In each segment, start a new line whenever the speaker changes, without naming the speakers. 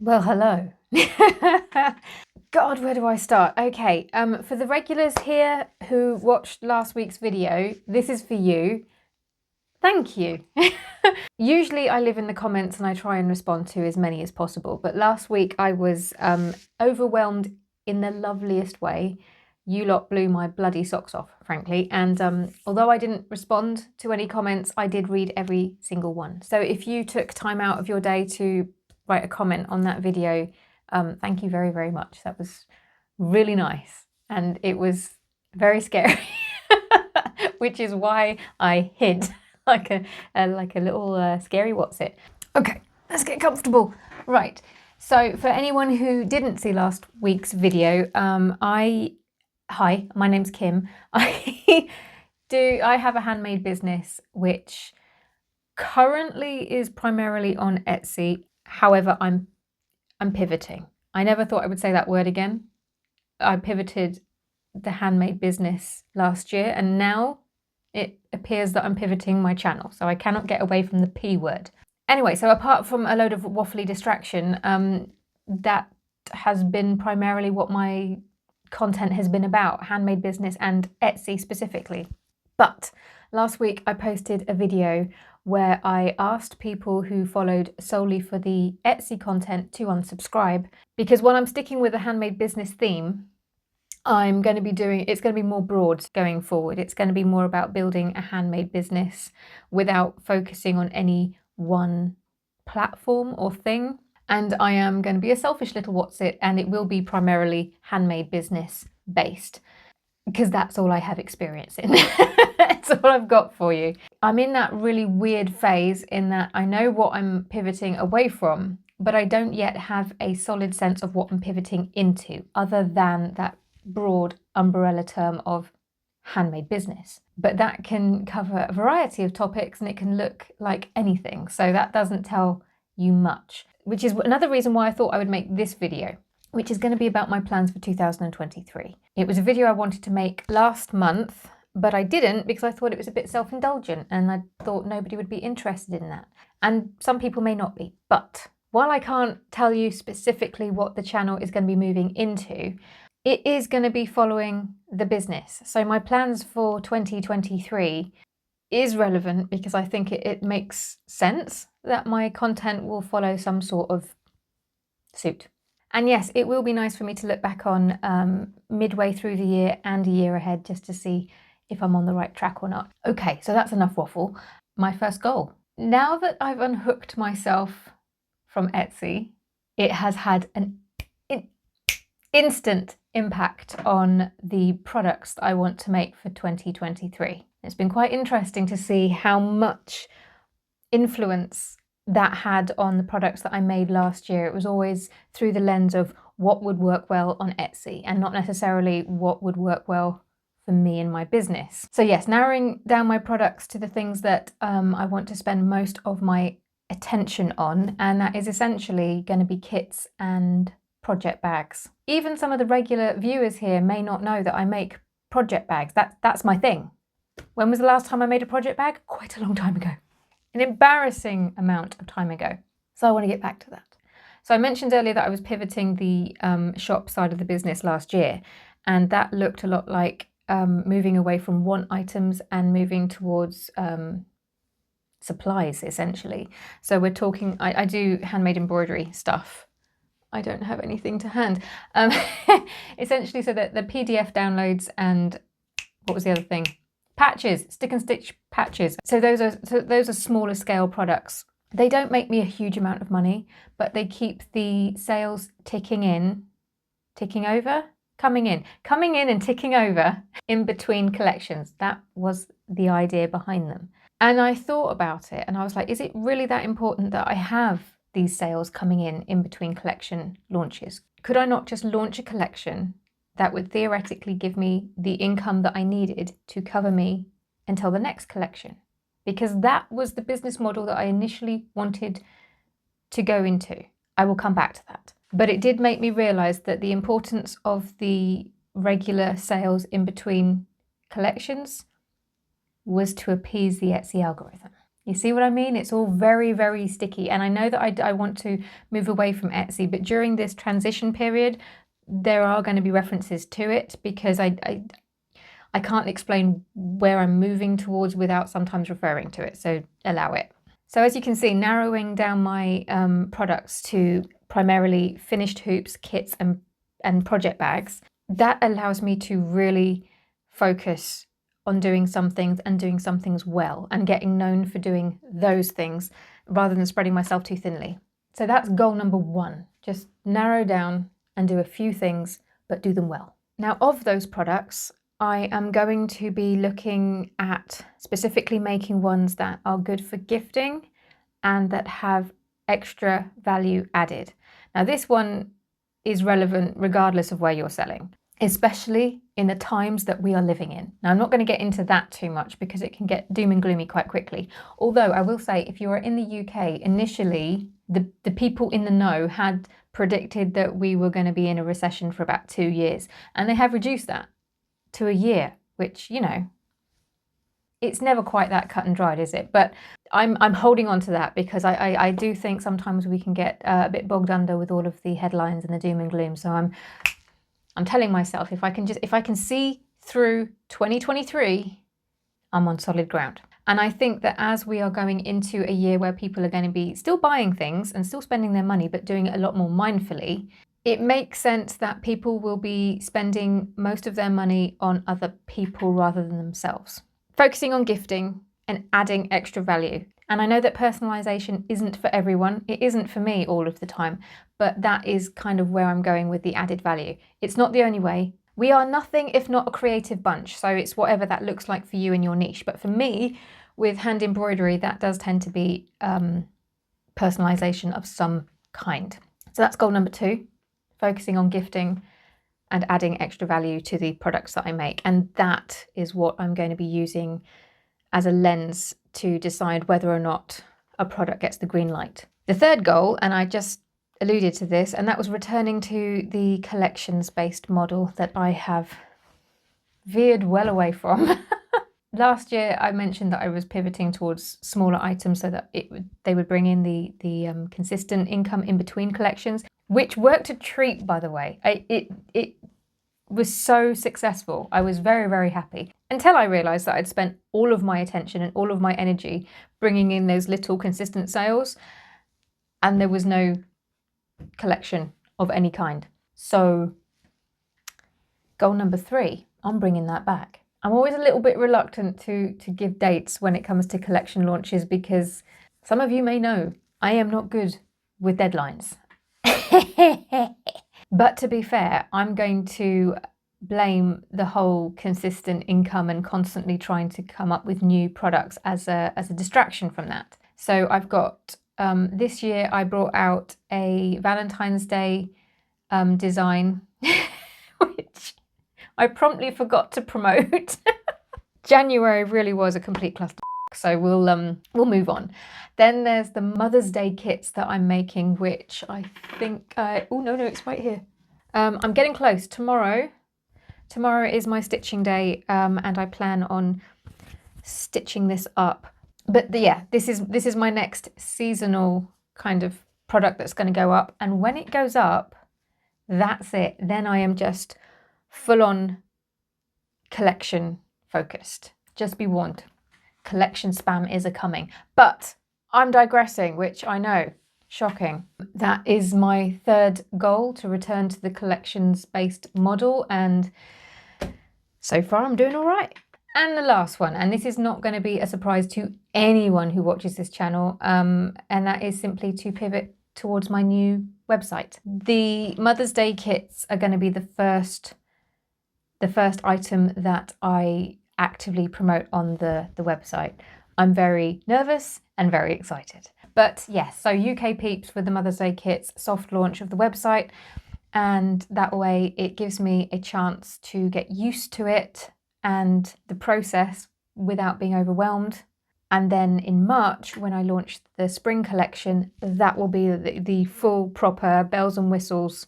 Well, hello. God, where do I start? Okay, for the regulars here who watched last week's video, this is for you. Thank you. Usually I live in the comments and I try and respond to as many as possible, but last week I was overwhelmed in the loveliest way. You lot blew my bloody socks off, frankly, and although I didn't respond to any comments, I did read every single one. So if you took time out of your day to write a comment on that video, thank you very, very much. That was really nice, and it was very scary, which is why I hid like a little scary what's it. Okay, let's get comfortable. Right. So for anyone who didn't see last week's video, hi, my name's Kim. I have a handmade business which currently is primarily on Etsy. However, I'm pivoting. I never thought I would say that word again. I pivoted the handmade business last year, and now it appears that I'm pivoting my channel. So I cannot get away from the P word. Anyway, so apart from a load of waffly distraction, that has been primarily what my content has been about, handmade business and Etsy specifically. But last week I posted a video where I asked people who followed solely for the Etsy content to unsubscribe, because while I'm sticking with the handmade business theme, it's going to be more broad going forward. It's going to be more about building a handmade business without focusing on any one platform or thing. And I am going to be a selfish little what's-it, and it will be primarily handmade business based, because that's all I have experience in. That's all I've got for you. I'm in that really weird phase in that I know what I'm pivoting away from, but I don't yet have a solid sense of what I'm pivoting into, other than that broad umbrella term of handmade business. But that can cover a variety of topics and it can look like anything. So that doesn't tell you much, which is another reason why I thought I would make this video, which is going to be about my plans for 2023. It was a video I wanted to make last month, but I didn't because I thought it was a bit self-indulgent and I thought nobody would be interested in that. And some people may not be. But while I can't tell you specifically what the channel is going to be moving into, it is going to be following the business. So my plans for 2023 is relevant because I think it makes sense that my content will follow some sort of suit. And yes, it will be nice for me to look back on midway through the year and a year ahead just to see if I'm on the right track or not. Okay, so that's enough waffle. My first goal. Now that I've unhooked myself from Etsy, it has had an instant impact on the products that I want to make for 2023. It's been quite interesting to see how much influence that had on the products that I made last year. It was always through the lens of what would work well on Etsy and not necessarily what would work well for me and my business. So yes, narrowing down my products to the things that I want to spend most of my attention on, and that is essentially going to be kits and project bags. Even some of the regular viewers here may not know that I make project bags. That's my thing. When was the last time I made a project bag? Quite a long time ago. An embarrassing amount of time ago. So I want to get back to that. So I mentioned earlier that I was pivoting the shop side of the business last year, and that looked a lot like moving away from want items and moving towards supplies, essentially. So we're talking, I do handmade embroidery stuff. I don't have anything to hand. Essentially, so that the PDF downloads and what was the other thing? Patches, stick and stitch patches. So those are smaller scale products. They don't make me a huge amount of money, but they keep the sales coming in and ticking over in between collections. That was the idea behind them. And I thought about it and I was like, is it really that important that I have these sales coming in between collection launches? Could I not just launch a collection that would theoretically give me the income that I needed to cover me until the next collection? Because that was the business model that I initially wanted to go into. I will come back to that. But it did make me realize that the importance of the regular sales in between collections was to appease the Etsy algorithm. You see what I mean? It's all very, very sticky. And I know that I want to move away from Etsy, but during this transition period, there are going to be references to it because I can't explain where I'm moving towards without sometimes referring to it. So allow it. So as you can see, narrowing down my products to primarily finished hoops, kits and project bags, that allows me to really focus on doing some things and doing some things well and getting known for doing those things rather than spreading myself too thinly. So that's goal number 1. Just narrow down and do a few things, but do them well. Now, of those products, I am going to be looking at specifically making ones that are good for gifting and that have extra value added. Now, this one is relevant regardless of where you're selling, especially in the times that we are living in. Now, I'm not going to get into that too much because it can get doom and gloomy quite quickly. Although I will say, if you are in the UK, initially, the people in the know had predicted that we were going to be in a recession for about 2 years, and they have reduced that to a year, which, you know, it's never quite that cut and dried, is it? But I'm holding on to that because I do think sometimes we can get a bit bogged under with all of the headlines and the doom and gloom. So I'm telling myself, if I can see through 2023, I'm on solid ground. And I think that as we are going into a year where people are going to be still buying things and still spending their money, but doing it a lot more mindfully, it makes sense that people will be spending most of their money on other people rather than themselves. Focusing on gifting and adding extra value. And I know that personalization isn't for everyone. It isn't for me all of the time, but that is kind of where I'm going with the added value. It's not the only way. We are nothing if not a creative bunch. So it's whatever that looks like for you and your niche. But for me, with hand embroidery, that does tend to be personalization of some kind. So that's goal number 2. Focusing on gifting and adding extra value to the products that I make. And that is what I'm going to be using as a lens to decide whether or not a product gets the green light. The third goal, and I just alluded to this, and that was returning to the collections-based model that I have veered well away from. Last year, I mentioned that I was pivoting towards smaller items so that they would bring in the consistent income in between collections, which worked a treat, by the way. It was so successful. I was very, very happy until I realised that I'd spent all of my attention and all of my energy bringing in those little consistent sales, and there was no collection of any kind. So goal number 3, I'm bringing that back. I'm always a little bit reluctant to give dates when it comes to collection launches because some of you may know I am not good with deadlines. But to be fair, I'm going to blame the whole consistent income and constantly trying to come up with new products as a distraction from that. So I've got, this year I brought out a Valentine's Day design, which I promptly forgot to promote. January really was a complete cluster. So we'll move on. Then there's the Mother's Day kits that I'm making, which I think, oh no, it's right here. I'm getting close. Tomorrow is my stitching day, and I plan on stitching this up. But yeah, this is my next seasonal kind of product that's going to go up. And when it goes up, that's it. Then I am just full on collection focused. Just be warned. Collection spam is a coming, but I'm digressing, which I know, shocking. That is my third goal, to return to the collections-based model, and so far I'm doing all right. And the last one, and this is not going to be a surprise to anyone who watches this channel, and that is simply to pivot towards my new website. The Mother's Day kits are going to be the first item that I actively promote on the website. I'm very nervous and very excited. But yes, so UK peeps with the Mother's Day kits, soft launch of the website, and that way it gives me a chance to get used to it and the process without being overwhelmed. And then in March, when I launch the spring collection, that will be the full proper bells and whistles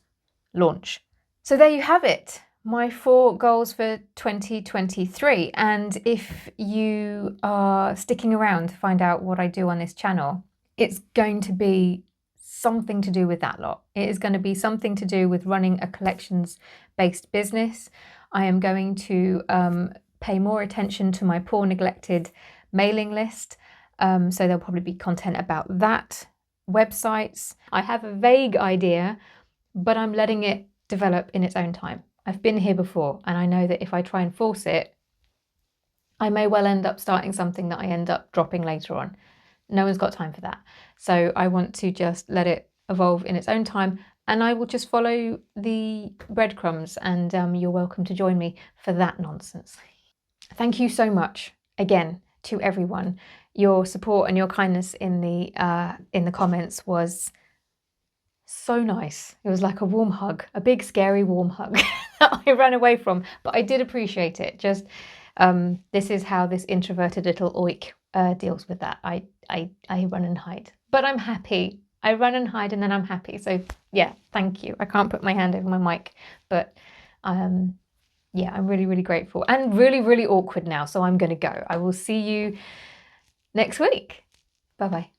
launch. So there you have it. my 4 goals for 2023. And if you are sticking around to find out what I do on this channel, it's going to be something to do with that lot. It is going to be something to do with running a collections-based business. I am going to pay more attention to my poor neglected mailing list. So there'll probably be content about that, websites. I have a vague idea, but I'm letting it develop in its own time. I've been here before, and I know that if I try and force it, I may well end up starting something that I end up dropping later on. No one's got time for that. So I want to just let it evolve in its own time, and I will just follow the breadcrumbs, and you're welcome to join me for that nonsense. Thank you so much again to everyone. Your support and your kindness in the comments was so nice. It was like a warm hug, a big scary warm hug that I ran away from, but I did appreciate it. Just this is how this introverted little oik deals with that. I run and hide, but I'm happy. I run and hide and then I'm happy. So yeah, thank you. I can't put my hand over my mic, but yeah, I'm really, really grateful and really, really awkward now. So I'm going to go. I will see you next week. Bye-bye.